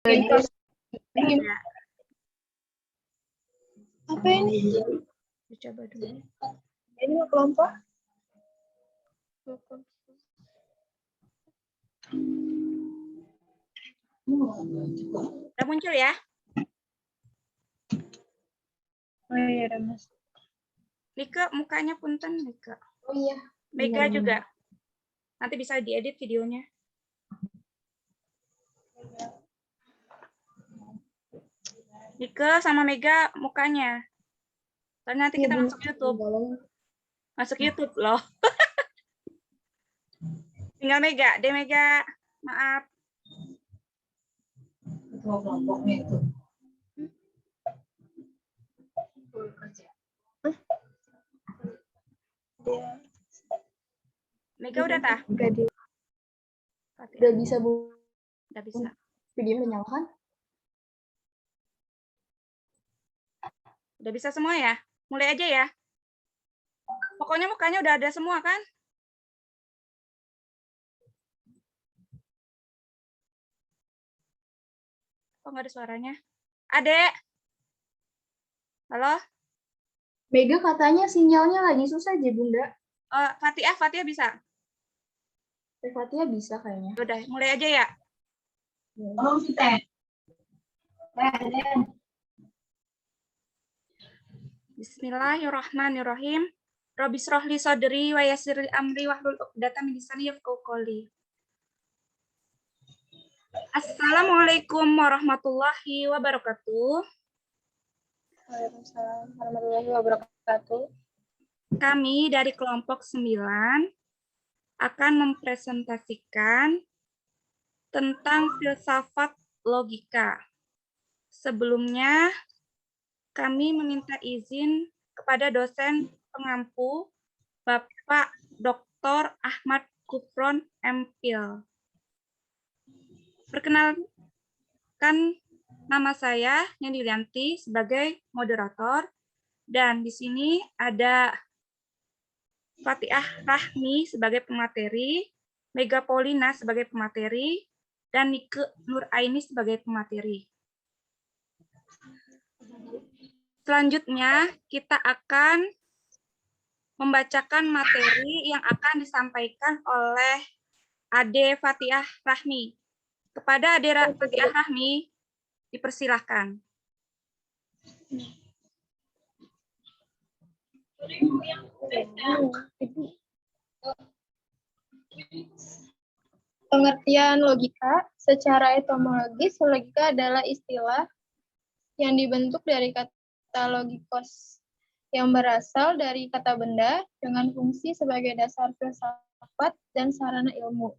Ya, Apa ini? dicoba dulu. Ini mau kelompok? Udah muncul ya? Oh iya, ada Mas. Lika, mukanya punten, Lika. Oh iya. Mega juga. Nanti bisa diedit videonya. Lika sama Mega mukanya. Soalnya nanti kita masuk YouTube. Masuk YouTube loh. Tinggal Mega, deh Mega. Maaf. Kelompoknya itu. Mega udah tah? Udah bisa, Bu. Udah bisa. Video udah nyala kan? Udah bisa semua ya? Mulai aja ya. Pokoknya mukanya udah ada semua kan? Kok nggak ada suaranya? Adek. Halo? Mega katanya sinyalnya lagi susah aja, Bunda. Fatia bisa? Fatia bisa kayaknya. Udah, mulai aja ya. Oh, kita. Bismillahirrahmanirrahim. Rabbi shrahli sadri wa yassir li amri wahlul 'uqdatam min lisani yafqahu qawli. Assalamualaikum warahmatullahi wabarakatuh. Waalaikumsalam warahmatullahi wabarakatuh. Kami dari kelompok 9 akan mempresentasikan tentang filsafat logika. Sebelumnya, kami meminta izin kepada dosen pengampu Bapak Dr. Ahmad Gufron MPhil. Perkenalkan, nama saya Neni Lianti sebagai moderator, dan di sini ada Fatiah Rahmi sebagai pemateri, Mega Paulina sebagai pemateri, dan Nike Nuraini sebagai pemateri. Selanjutnya, kita akan membacakan materi yang akan disampaikan oleh Ade Fatiah Rahmi. Kepada Ade Fatiah Rahmi, dipersilahkan. Pengertian logika secara etimologis, logika adalah istilah yang dibentuk dari kata logikos yang berasal dari kata benda dengan fungsi sebagai dasar filsafat dan sarana ilmu.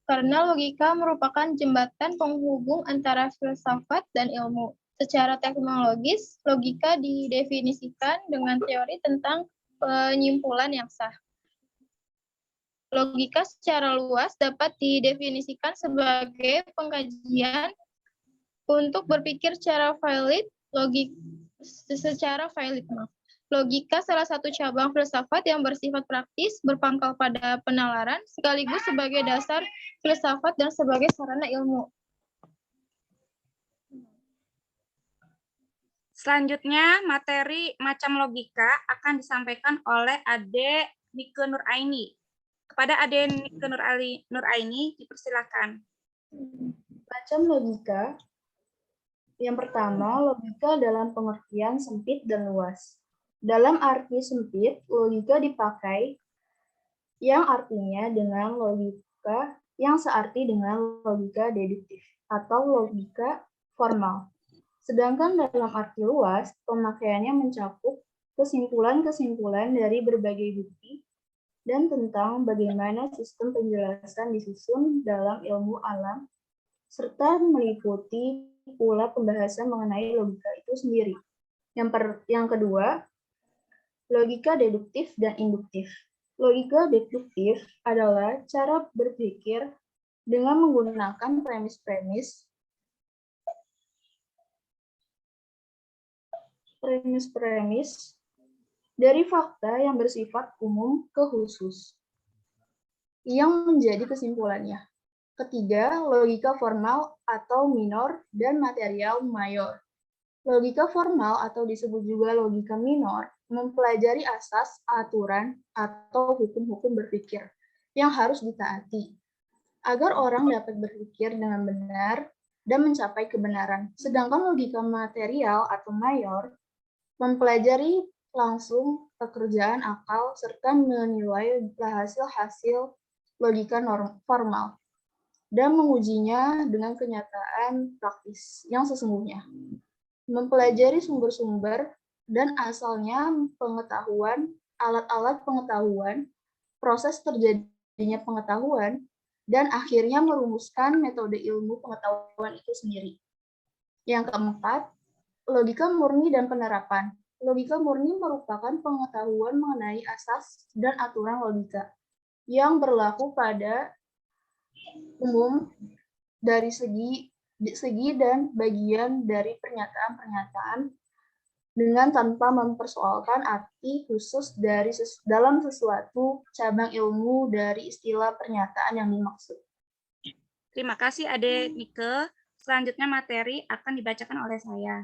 Karena logika merupakan jembatan penghubung antara filsafat dan ilmu. Secara teknologis, logika didefinisikan dengan teori tentang penyimpulan yang sah. Logika secara luas dapat didefinisikan sebagai pengkajian untuk berpikir secara valid, Logika salah satu cabang filsafat yang bersifat praktis, berpangkal pada penalaran, sekaligus sebagai dasar filsafat dan sebagai sarana ilmu. Selanjutnya, materi macam logika akan disampaikan oleh Ade Nike Nuraini. Kepada Ade Nike Nuraini, dipersilakan. Macam logika. Yang pertama, logika dalam pengertian sempit dan luas. Dalam arti sempit, logika dipakai yang artinya dengan logika yang searti dengan logika deduktif atau logika formal. Sedangkan dalam arti luas, pemakaiannya mencakup kesimpulan-kesimpulan dari berbagai bukti dan tentang bagaimana sistem penjelasan disusun dalam ilmu alam, serta meliputi pula pembahasan mengenai logika itu sendiri. Yang kedua, logika deduktif dan induktif. Logika deduktif adalah cara berpikir dengan menggunakan premis-premis dari fakta yang bersifat umum ke khusus, yang menjadi kesimpulannya. Ketiga, logika formal atau minor dan material mayor. Logika formal atau disebut juga logika minor mempelajari asas, aturan, atau hukum-hukum berpikir yang harus ditaati agar orang dapat berpikir dengan benar dan mencapai kebenaran. Sedangkan logika material atau mayor mempelajari langsung pekerjaan akal serta menilai hasil-hasil logika formal dan mengujinya dengan kenyataan praktis yang sesungguhnya. Mempelajari sumber-sumber dan asalnya pengetahuan, alat-alat pengetahuan, proses terjadinya pengetahuan, dan akhirnya merumuskan metode ilmu pengetahuan itu sendiri. Yang keempat, logika murni dan penerapan. Logika murni merupakan pengetahuan mengenai asas dan aturan logika yang berlaku pada umum dari segi dan bagian dari pernyataan-pernyataan dengan tanpa mempersoalkan arti khusus dalam sesuatu cabang ilmu dari istilah pernyataan yang dimaksud. Terima kasih Ade Nike. Selanjutnya materi akan dibacakan oleh saya.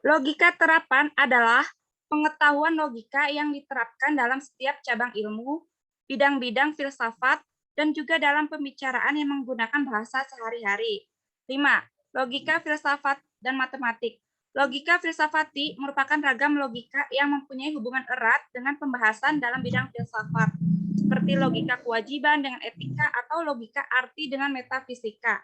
Logika terapan adalah pengetahuan logika yang diterapkan dalam setiap cabang ilmu, bidang-bidang filsafat, dan juga dalam pembicaraan yang menggunakan bahasa sehari-hari. 5. Logika filsafat dan matematik. Logika filsafati merupakan ragam logika yang mempunyai hubungan erat dengan pembahasan dalam bidang filsafat, seperti logika kewajiban dengan etika atau logika arti dengan metafisika.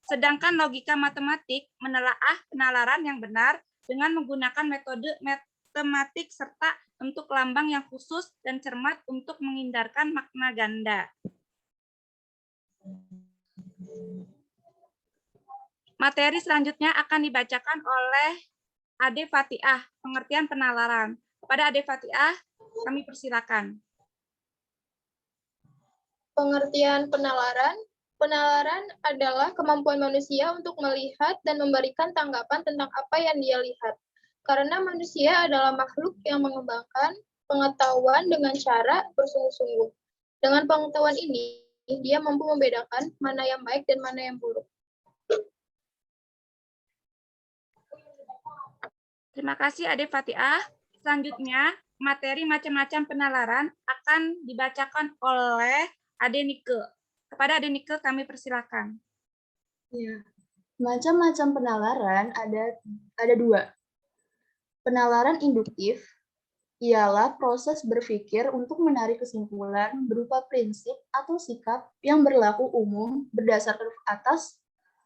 Sedangkan logika matematik menelaah penalaran yang benar dengan menggunakan metode matematik serta bentuk lambang yang khusus dan cermat untuk menghindarkan makna ganda. Materi selanjutnya akan dibacakan oleh Ade Fatiah, pengertian penalaran. Kepada Ade Fatiah, kami persilakan. Pengertian penalaran. Penalaran adalah kemampuan manusia untuk melihat dan memberikan tanggapan tentang apa yang dia lihat. Karena manusia adalah makhluk yang mengembangkan pengetahuan dengan cara bersungguh-sungguh. Dengan pengetahuan ini, dia mampu membedakan mana yang baik dan mana yang buruk. Terima kasih Ade Fatiah. Selanjutnya, materi macam-macam penalaran akan dibacakan oleh Ade Nike. Kepada Ade Nike kami persilakan. Ya. Macam-macam penalaran ada dua. Penalaran induktif ialah proses berpikir untuk menarik kesimpulan berupa prinsip atau sikap yang berlaku umum berdasarkan atas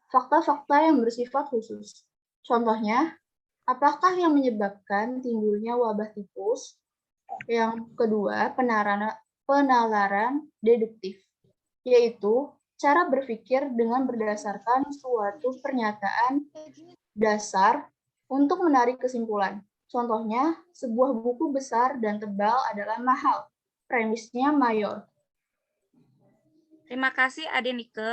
fakta-fakta yang bersifat khusus. Contohnya, apakah yang menyebabkan timbulnya wabah tipus? Yang kedua, penalaran deduktif, yaitu cara berpikir dengan berdasarkan suatu pernyataan dasar untuk menarik kesimpulan. Contohnya, sebuah buku besar dan tebal adalah mahal. Premisnya mayor. Terima kasih Ade Nike.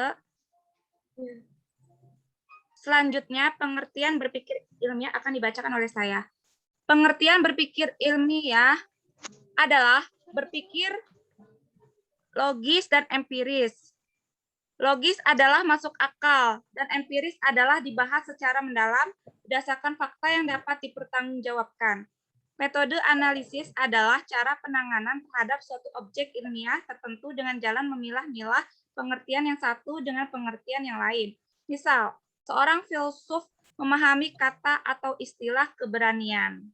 Selanjutnya, pengertian berpikir ilmiah akan dibacakan oleh saya. Pengertian berpikir ilmiah adalah berpikir logis dan empiris. Logis adalah masuk akal, dan empiris adalah dibahas secara mendalam berdasarkan fakta yang dapat dipertanggungjawabkan. Metode analisis adalah cara penanganan terhadap suatu objek ilmiah tertentu dengan jalan memilah-milah pengertian yang satu dengan pengertian yang lain. Misal, seorang filsuf memahami kata atau istilah keberanian.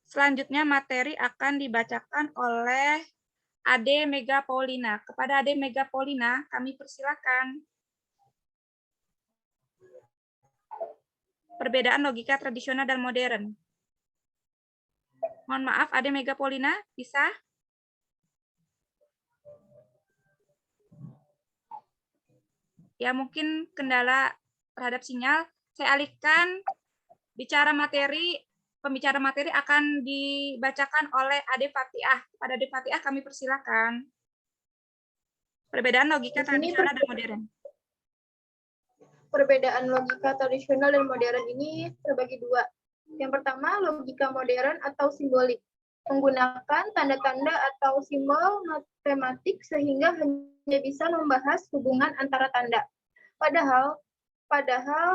Selanjutnya materi akan dibacakan oleh Ade Mega Paulina. Kepada Ade Mega Paulina, kami persilakan. Perbedaan logika tradisional dan modern. Mohon maaf, Ade Mega Paulina, bisa? Ya, mungkin kendala terhadap sinyal. Saya alihkan pembicara materi akan dibacakan oleh Ade Fatiah. Pada Ade Fatiah kami persilakan. Perbedaan logika tradisional dan modern. Perbedaan logika tradisional dan modern ini terbagi dua. Yang pertama, logika modern atau simbolik. menggunakan tanda-tanda atau simbol matematik sehingga hanya bisa membahas hubungan antara tanda. Padahal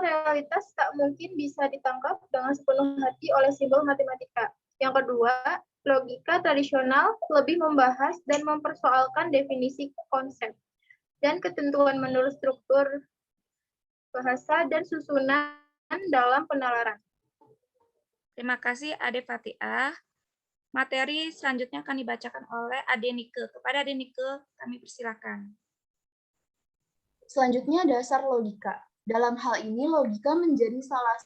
realitas tak mungkin bisa ditangkap dengan sepenuh hati oleh simbol matematika. Yang kedua, logika tradisional lebih membahas dan mempersoalkan definisi konsep dan ketentuan menurut struktur bahasa dan susunan dalam penalaran. Terima kasih Ade Fatiah. Materi selanjutnya akan dibacakan oleh Ade Nike. Kepada Ade Nike, kami persilakan. Selanjutnya dasar logika. Dalam hal ini logika menjadi salah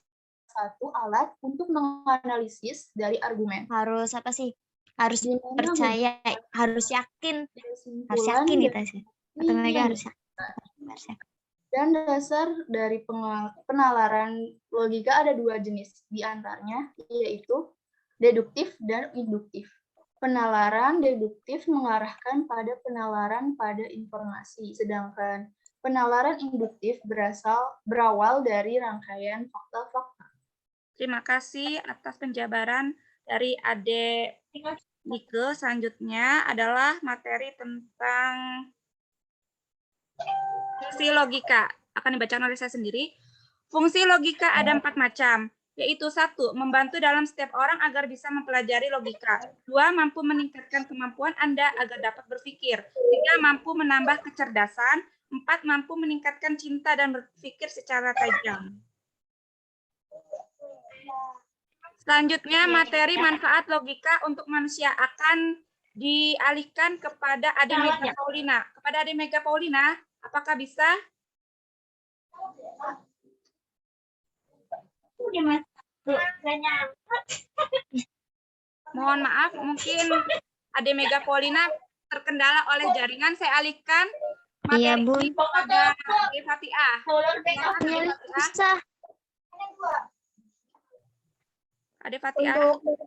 satu alat untuk menganalisis dari argumen. Harus apa sih? Harus Di mana percaya, harus yakin kesimpulan gitu sih. Atau mereka harus yakin. Dan dasar dari penalaran logika ada dua jenis, di antaranya yaitu deduktif dan induktif. Penalaran deduktif mengarahkan pada penalaran pada informasi, sedangkan penalaran induktif berawal dari rangkaian fakta-fakta. Terima kasih atas penjabaran dari Ade Nike. Selanjutnya adalah materi tentang fungsi logika. Akan dibacakan oleh saya sendiri. Fungsi logika ada 4 macam, yaitu 1. Membantu dalam setiap orang agar bisa mempelajari logika. 2. Mampu meningkatkan kemampuan Anda agar dapat berpikir. 3. Mampu menambah kecerdasan. 4. Mampu meningkatkan cinta dan berpikir secara tajam. Selanjutnya, materi manfaat logika untuk manusia akan dialihkan kepada Ade Mega Paulina. Kepada Ade Mega Paulina, apakah bisa? Mohon maaf, mungkin Ade Mega Paulina terkendala oleh jaringan. Saya alihkan materi ini kepada Ade Fatiah. Bisa. Ade Fatiah. Untuk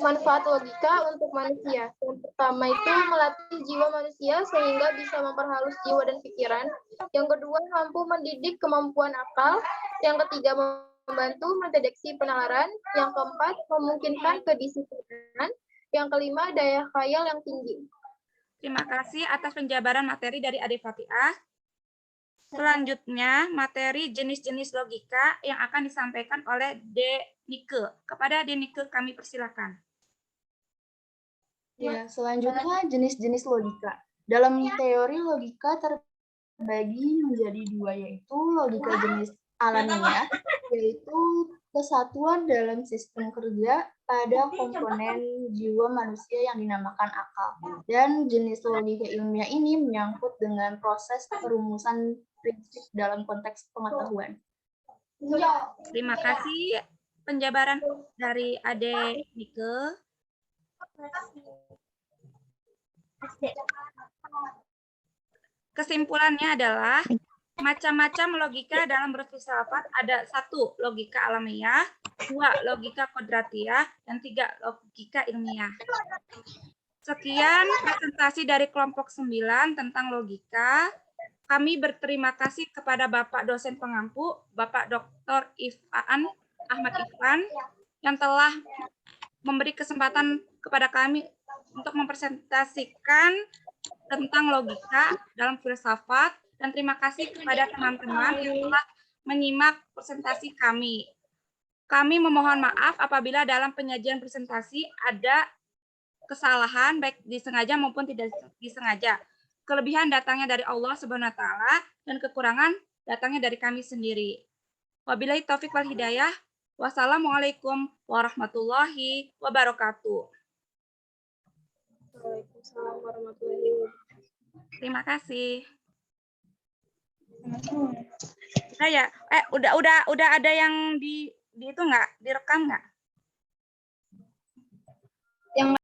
manfaat logika untuk manusia. Yang pertama itu melatih jiwa manusia sehingga bisa memperhalus jiwa dan pikiran. Yang kedua, mampu mendidik kemampuan akal. Yang ketiga, membantu mendeteksi penalaran. Yang keempat, memungkinkan kedisiplinan. Yang kelima, daya khayal yang tinggi. Terima kasih atas penjabaran materi dari Ade Fatiah. Selanjutnya, materi jenis-jenis logika yang akan disampaikan oleh De Nike. Kepada De Nike, kami persilakan. Ya, selanjutnya jenis-jenis logika. Dalam teori logika terbagi menjadi dua, yaitu logika jenis alamiah, yaitu kesatuan dalam sistem kerja pada komponen jiwa manusia yang dinamakan akal. Dan jenis logika ilmiah ini menyangkut dengan proses perumusan prinsip dalam konteks pengetahuan. Terima kasih penjabaran dari Ade Nike. Kesimpulannya adalah macam-macam logika dalam berfilsafat ada 1. Logika alamiah, 2. Logika kodratiah, dan 3. Logika ilmiah. Sekian presentasi dari kelompok 9 tentang logika. Kami berterima kasih kepada Bapak dosen pengampu, Bapak Dr. Ahmad Ifan, yang telah memberi kesempatan kepada kami untuk mempresentasikan tentang logika dalam filsafat, dan terima kasih kepada teman-teman yang telah menyimak presentasi kami. Kami memohon maaf apabila dalam penyajian presentasi ada kesalahan, baik disengaja maupun tidak disengaja. Kelebihan datangnya dari Allah Subhanahu wa taala dan kekurangan datangnya dari kami sendiri. Wabillahi taufik wal hidayah. Wassalamualaikum warahmatullahi wabarakatuh. Waalaikumsalam warahmatullahi wabarakatuh. Terima kasih. Nah ya, udah ada yang di itu nggak, direkam nggak?